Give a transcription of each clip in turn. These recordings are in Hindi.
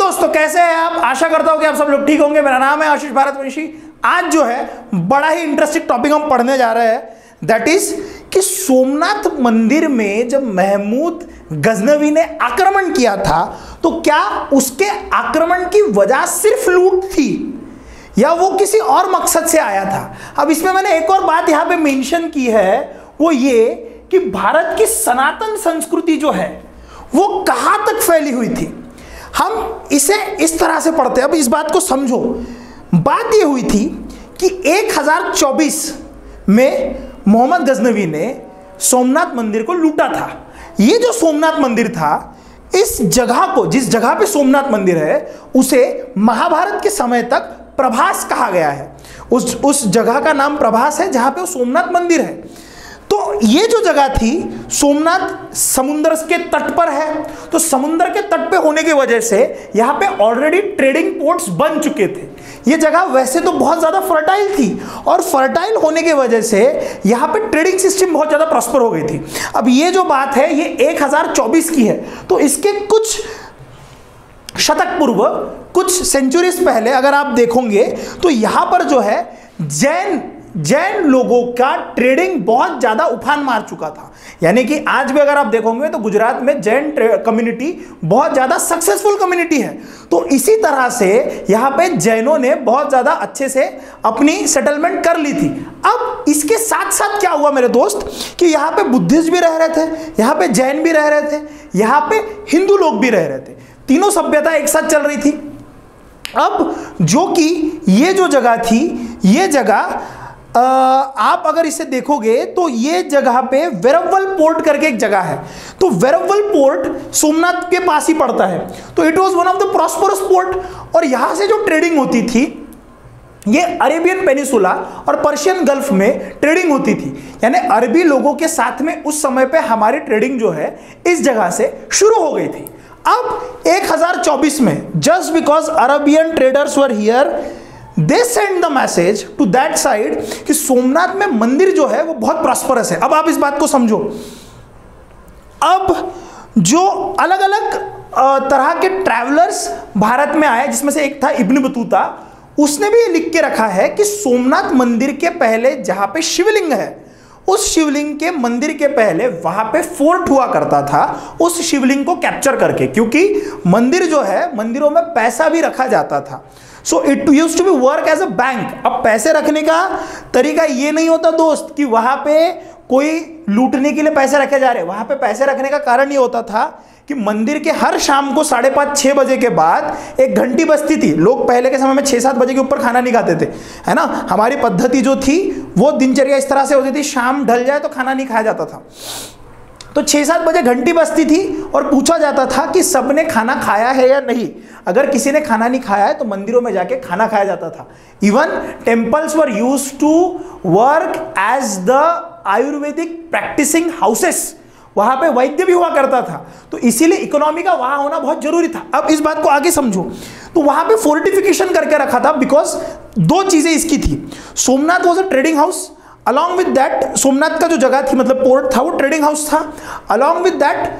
दोस्तों, कैसे हैं आप? आशा करता हूं कि आप सब लोग ठीक होंगे। मेरा नाम है आशीष भारतवंशी। आज जो है बड़ा ही इंटरेस्टिंग टॉपिक हम पढ़ने जा रहे हैं, दैट इज कि सोमनाथ मंदिर में जब महमूद गजनवी ने आक्रमण किया था तो क्या उसके आक्रमण की वजह सिर्फ लूट थी या वो किसी और मकसद से आया था? अब इसमें मैंने एक और बात यहां पे मेंशन की है, वो ये कि भारत की सनातन संस्कृति जो है वो कहां तक फैली हुई थी। हम इसे इस तरह से पढ़ते हैं। अब इस बात को समझो। बात यह हुई थी कि 1024 में मोहम्मद गजनवी ने सोमनाथ मंदिर को लूटा था। ये जो सोमनाथ मंदिर था, इस जगह को, जिस जगह पे सोमनाथ मंदिर है, उसे महाभारत के समय तक प्रभास कहा गया है। उस जगह का नाम प्रभास है जहां पे वो सोमनाथ मंदिर है। तो ये जो जगह थी, सोमनाथ समुद्र के तट पर है, तो समुद्र के तट पे होने की वजह से यहाँ पे ऑलरेडी ट्रेडिंग पोर्ट्स बन चुके थे। ये जगह वैसे तो बहुत ज़्यादा फर्टाइल थी और फर्टाइल होने की वजह से यहाँ पे ट्रेडिंग सिस्टम बहुत ज़्यादा प्रॉस्पर हो गई थी। अब ये जो बात है ये 1024 की है, तो इसके कुछ शतक पूर्व, कुछ सेंचुरीज पहले अगर आप देखोगे तो यहाँ पर जो है जैन लोगों का ट्रेडिंग बहुत ज्यादा उफान मार चुका था। यानी कि आज भी अगर आप देखोगे तो गुजरात में जैन कम्युनिटी बहुत ज्यादा सक्सेसफुल कम्युनिटी है। तो इसी तरह से यहाँ पे जैनों ने बहुत ज्यादा अच्छे से अपनी सेटलमेंट कर ली थी। अब इसके साथ साथ क्या हुआ मेरे दोस्त कि यहाँ पे बुद्धिस्ट भी रह रहे थे, यहाँ पे जैन भी रह रहे थे, यहाँ पे हिंदू लोग भी रह रहे थे। तीनों सभ्यता एक साथ चल रही थी। अब जो कि ये जो जगह थी, ये जगह आप अगर इसे देखोगे तो ये जगह पे वेरवल पोर्ट करके एक जगह है। तो वेरवल पोर्ट सोमनाथ के पास ही पड़ता है। तो it was one of the prosperous port, और यहां से जो ट्रेडिंग होती थी, ये अरेबियन पेनिसुला और पर्शियन गल्फ में ट्रेडिंग होती थी। यानी अरबी लोगों के साथ में उस समय पे हमारी ट्रेडिंग जो है इस जगह से शुरू हो गई थी। अब 1024 में, just because Arabian traders were here, they send the message to that side कि सोमनाथ में मंदिर जो है वो बहुत प्रॉस्परस है। अब आप इस बात को समझो। अब जो अलग अलग तरह के ट्रैवलर्स भारत में आए, जिसमें से एक था इब्न बतूता, उसने भी ये लिख के रखा है कि सोमनाथ मंदिर के पहले जहां पे शिवलिंग है, उस शिवलिंग के मंदिर के पहले वहां पे फोर्ट हुआ करता था, उस शिवलिंग को कैप्चर करके, क्योंकि मंदिर जो है, मंदिरों में पैसा भी रखा जाता था। So it used to be work as a bank. अब पैसे रखने का तरीका ये नहीं होता दोस्त कि वहां पे कोई लूटने के लिए पैसे रखे जा रहे। वहां पे पैसे रखने का कारण ये होता था कि मंदिर के हर शाम को 5:30-6 बजे के बाद एक घंटी बजती थी। लोग पहले के समय में 6-7 बजे के ऊपर खाना नहीं खाते थे, है ना। हमारी पद्धति जो थी वो दिनचर्या इस तरह से होती थी, शाम ढल जाए तो खाना नहीं खाया जाता था। तो 6-7 बजे घंटी बजती थी और पूछा जाता था कि सबने खाना खाया है या नहीं। अगर किसी ने खाना नहीं खाया है तो मंदिरों में जाके खाना खाया जाता था। Even temples were used to work as the Ayurvedic practising houses. वहां पे वैद्य भी हुआ करता था, तो इसीलिए इकोनॉमी का वहां होना बहुत जरूरी था। अब इस बात को आगे समझो। तो वहां पे फोर्टिफिकेशन करके रखा था, बिकॉज दो चीजें इसकी थी। Somnath was a trading house, along with that Somnath का जो जगह थी, मतलब पोर्ट था, वो ट्रेडिंग हाउस था। अलॉन्ग विद दैट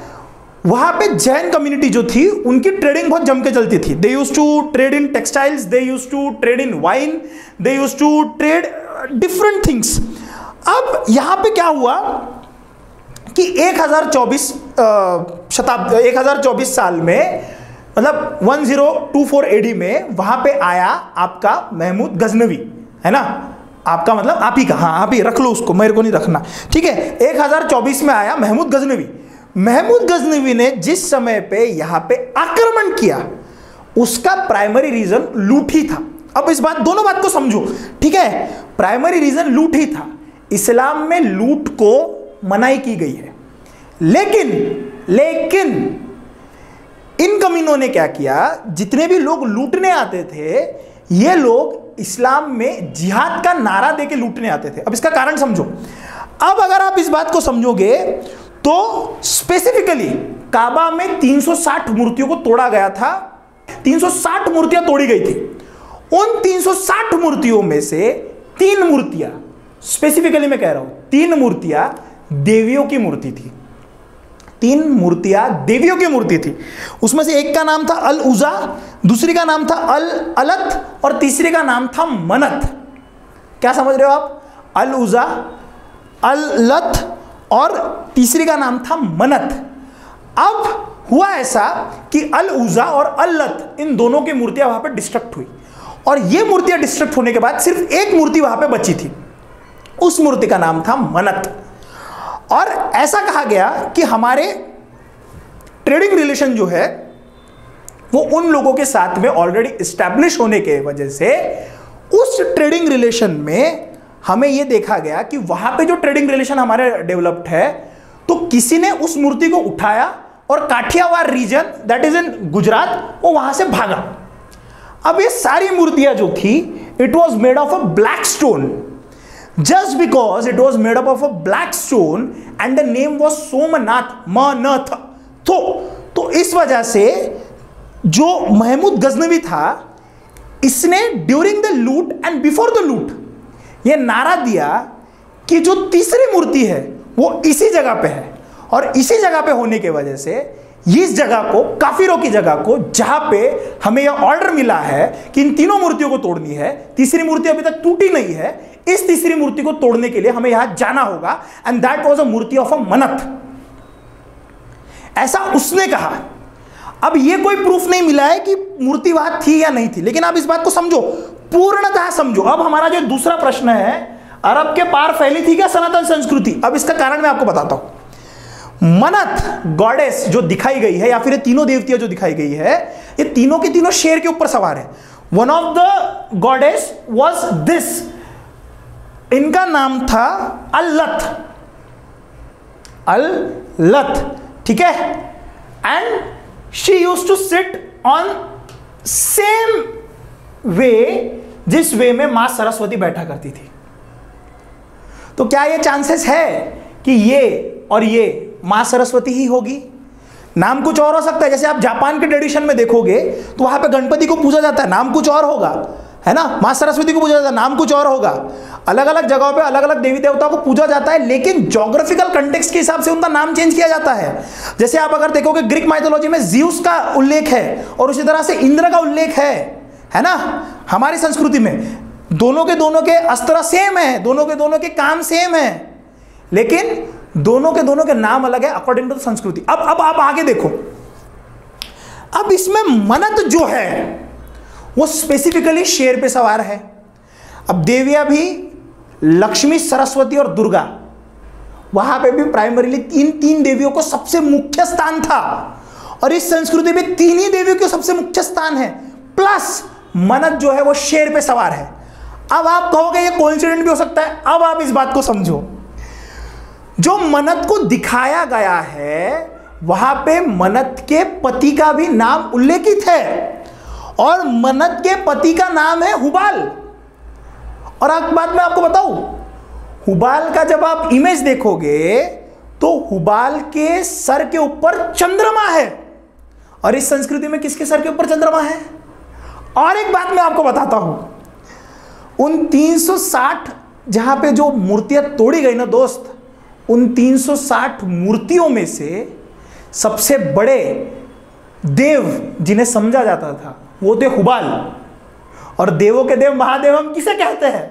वहां पे जैन कम्युनिटी जो थी उनकी ट्रेडिंग बहुत जम के चलती थी। They used to trade in textiles, they used to trade in wine, they used to trade different things. अब यहां पे क्या हुआ कि 1024 साल में, मतलब 1024 AD में वहां पे आया आपका महमूद गजनवी, है ना। आपका मतलब आप ही का, हाँ आप ही रख लो उसको, मेरे को नहीं रखना, ठीक है। 1024 में आया महमूद गजनवी। महमूद गजनवी ने जिस समय पे यहां पे आक्रमण किया, उसका प्राइमरी रीजन लूट ही था। अब इस बात, दोनों बात को समझो, ठीक है। प्राइमरी रीजन लूट ही था। इस्लाम में लूट को मनाही की गई है, लेकिन इन कमीनों ने क्या किया, जितने भी लोग लूटने आते थे, ये लोग इस्लाम में जिहाद का नारा देके लूटने आते थे। अब इसका कारण समझो। अब अगर आप इस बात को समझोगे तो स्पेसिफिकली काबा में 360 मूर्तियों को तोड़ा गया था। 360 मूर्तियां तोड़ी गई थी। उन 360 मूर्तियों में से 3 मूर्तियां, स्पेसिफिकली मैं कह रहा हूं, 3 मूर्तियां देवियों की मूर्ति थी। 3 मूर्तियां देवियों की मूर्ति थी। उसमें से एक का नाम था अल उज़ा, दूसरी का नाम था अलत और तीसरी का नाम था मनत। क्या समझ रहे हो आप? अल उज़ा, अलत और तीसरी का नाम था मनत। अब हुआ ऐसा कि अल उज़ा और अलत इन दोनों की मूर्तियां वहां पर डिस्ट्रक्ट हुई और ये मूर्तियां डिस्ट्रक्ट होने के बाद सिर्फ एक मूर्ति वहां पे बची थी, उस मूर्ति का नाम था मनत। और ऐसा कहा गया कि हमारे ट्रेडिंग रिलेशन जो है वो उन लोगों के साथ में ऑलरेडी एस्टैब्लिश होने के वजह से उस ट्रेडिंग रिलेशन में हमें यह देखा गया कि वहां पे जो ट्रेडिंग रिलेशन हमारे डेवलप्ड है तो किसी ने उस मूर्ति को उठाया और Kathiawar region that is in Gujarat वो वहां से भागा। अब ये सारी मूर्तियां जो थी it was made of a black stone, just because it was made up of a black stone and the name was Somnath मनथ। तो इस वजह से जो महमूद गजनवी था इसने during the loot and before the loot ये नारा दिया कि जो तीसरी मूर्ति है वो इसी जगह पे है और इसी जगह पे होने की वजह से इस जगह को, काफिरों की जगह को, जहां पे हमें यह ऑर्डर मिला है कि इन तीनों मूर्तियों को तोड़नी है, तीसरी मूर्ति अभी तक टूटी नहीं है, इस तीसरी मूर्ति को तोड़ने के लिए हमें यहां जाना होगा and that was a murti of a मनत। ऐसा उसने कहा। अब यह कोई प्रूफ नहीं मिला है कि मूर्ति वहां थी या नहीं थी, लेकिन आप इस बात को समझो, पूर्णतः समझो। अब हमारा जो दूसरा प्रश्न है, अरब के पार फैली थी क्या सनातन संस्कृति? अब इसका कारण मैं आपको बताता हूं। मनत गॉडेस जो दिखाई गई है या फिर ये तीनों देवतियां जो दिखाई गई है ये तीनों के तीनों शेर के ऊपर सवार है। One of the goddess was this, इनका नाम था अल्लत, अल्लत, ठीक है। And she used to sit on same way जिस वे में मां सरस्वती बैठा करती थी। तो क्या ये चांसेस है कि ये और ये मां सरस्वती ही होगी? नाम कुछ और हो सकता है। जैसे आप जापान के ट्रेडिशन में देखोगे तो वहां पे गणपति को पूजा जाता है, नाम कुछ और होगा, है ना। मां सरस्वती को पूजा जाता है, नाम कुछ और होगा। अलग अलग जगहों पे अलग अलग देवी देवताओं को पूजा जाता है, लेकिन ज्योग्राफिकल कंटेक्स्ट के हिसाब से उनका नाम चेंज किया जाता है। जैसे आप अगर देखोगे ग्रीक माइथोलॉजी में ज़्यूस का उल्लेख है और उसी तरह से इंद्र का उल्लेख है ना। हमारी संस्कृति में दोनों के अस्त्र सेम है, दोनों के काम सेम है, लेकिन दोनों के नाम अलग है अकॉर्डिंग टू संस्कृति। अब आप आगे देखो। अब इसमें मनत जो है वो स्पेसिफिकली शेर पे सवार है। अब देवियां भी लक्ष्मी, सरस्वती और दुर्गा, वहां पे भी प्राइमरीली तीन देवियों को सबसे मुख्य स्थान था और इस संस्कृति में तीन ही देवियों को सबसे मुख्य स्थान है, प्लस मनत जो है वो शेर पे सवार है। अब आप कहोगे ये कोइंसिडेंट भी हो सकता है। अब आप इस बात को समझो, जो मनत को दिखाया गया है वहां पे मनत के पति का भी नाम उल्लेखित है और मनत के पति का नाम है हुबाल। और एक बात मैं आपको बताऊं, हुबाल का जब आप इमेज देखोगे तो हुबाल के सर के ऊपर चंद्रमा है और इस संस्कृति में किसके सर के ऊपर चंद्रमा है? और एक बात मैं आपको बताता हूं, उन 360 जहां पे जो मूर्तियां तोड़ी गई ना दोस्त, उन 360 मूर्तियों में से सबसे बड़े देव जिन्हें समझा जाता था वो थे हुबाल। और देवों के देव महादेव हम किसे कहते हैं?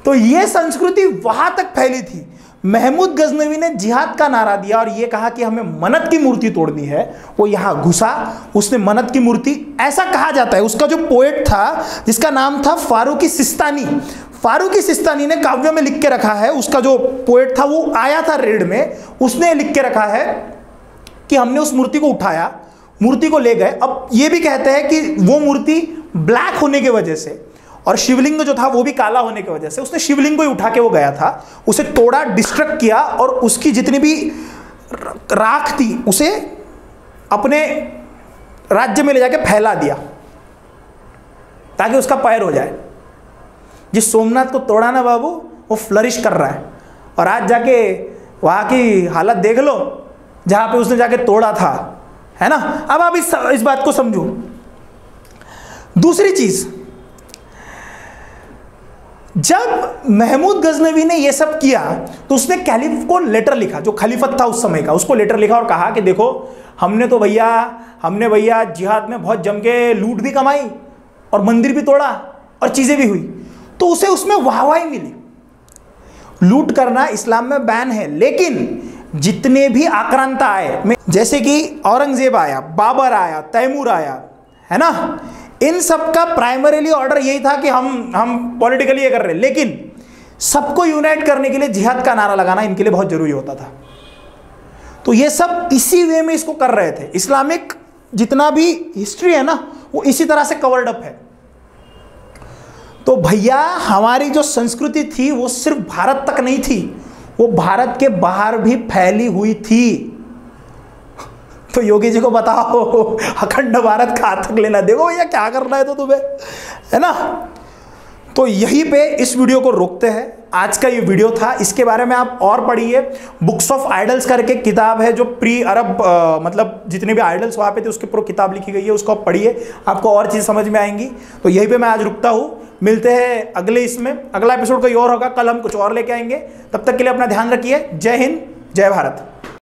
तो यह संस्कृति वहां तक फैली थी। महमूद गजनवी ने जिहाद का नारा दिया और यह कहा कि हमें मनत की मूर्ति तोड़नी है। वो यहां घुसा, उसने मनत की मूर्ति, ऐसा कहा जाता है, उसका जो पोएट था जिसका नाम था फारूकी सिस्तानी, फारूकी सिस्तानी ने काव्य में लिख के रखा है, उसका जो पोएट था वो आया था रेड में, उसने लिख के रखा है कि हमने उस मूर्ति को उठाया, मूर्ति को ले गए। अब ये भी कहते हैं कि वो मूर्ति ब्लैक होने की वजह से और शिवलिंग जो था वो भी काला होने की वजह से उसने शिवलिंग को ही उठा के वो गया था, उसे तोड़ा, डिस्ट्रक्ट किया और उसकी जितनी भी राख थी उसे अपने राज्य में ले जाके फैला दिया ताकि उसका पैर हो जाए। जिस सोमनाथ को तोड़ा ना बाबू वो फ्लरिश कर रहा है और आज जाके वहाँ की हालत देख लो जहाँ पे उसने जाके तोड़ा था, है ना। अब आप इस बात को समझो। दूसरी चीज, जब महमूद गजनवी ने ये सब किया तो उसने कैलिफ को लेटर लिखा, जो खलीफत था उस समय का, उसको लेटर लिखा और कहा कि देखो हमने भैया जिहाद में बहुत जम के लूट भी कमाई और मंदिर भी तोड़ा और चीजें भी हुई। तो उसे उसमें वाहवाही मिली। लूट करना इस्लाम में बैन है, लेकिन जितने भी आक्रांता आए, जैसे कि औरंगजेब आया, बाबर आया, तैमूर आया, है ना, इन सब का प्राइमरीली ऑर्डर यही था कि हम पॉलिटिकली ये कर रहे हैं, लेकिन सबको यूनाइट करने के लिए जिहाद का नारा लगाना इनके लिए बहुत जरूरी होता था। तो ये सब इसी वे में इसको कर रहे थे। इस्लामिक जितना भी हिस्ट्री है ना, वो इसी तरह से कवर्ड अप है। तो भैया हमारी जो संस्कृति थी वो सिर्फ भारत तक नहीं थी, वो भारत के बाहर भी फैली हुई थी। तो योगी जी को बताओ अखंड भारत का तक लेना, देखो भैया क्या करना है तो तुम्हें, है ना। तो यहीं पे इस वीडियो को रोकते हैं। आज का ये वीडियो था, इसके बारे में आप और पढ़िए। बुक्स ऑफ आइडल्स करके किताब है जो प्री अरब मतलब जितने भी आइडल्स वहाँ पे थे उसके ऊपर किताब लिखी गई है, उसको आप पढ़िए, आपको और चीज़ समझ में आएंगी। तो यहीं पे मैं आज रुकता हूँ, मिलते हैं अगले इसमें। अगला एपिसोड कोई और होगा, कल हम कुछ और लेके आएंगे। तब तक के लिए अपना ध्यान रखिए। जय हिंद, जय भारत।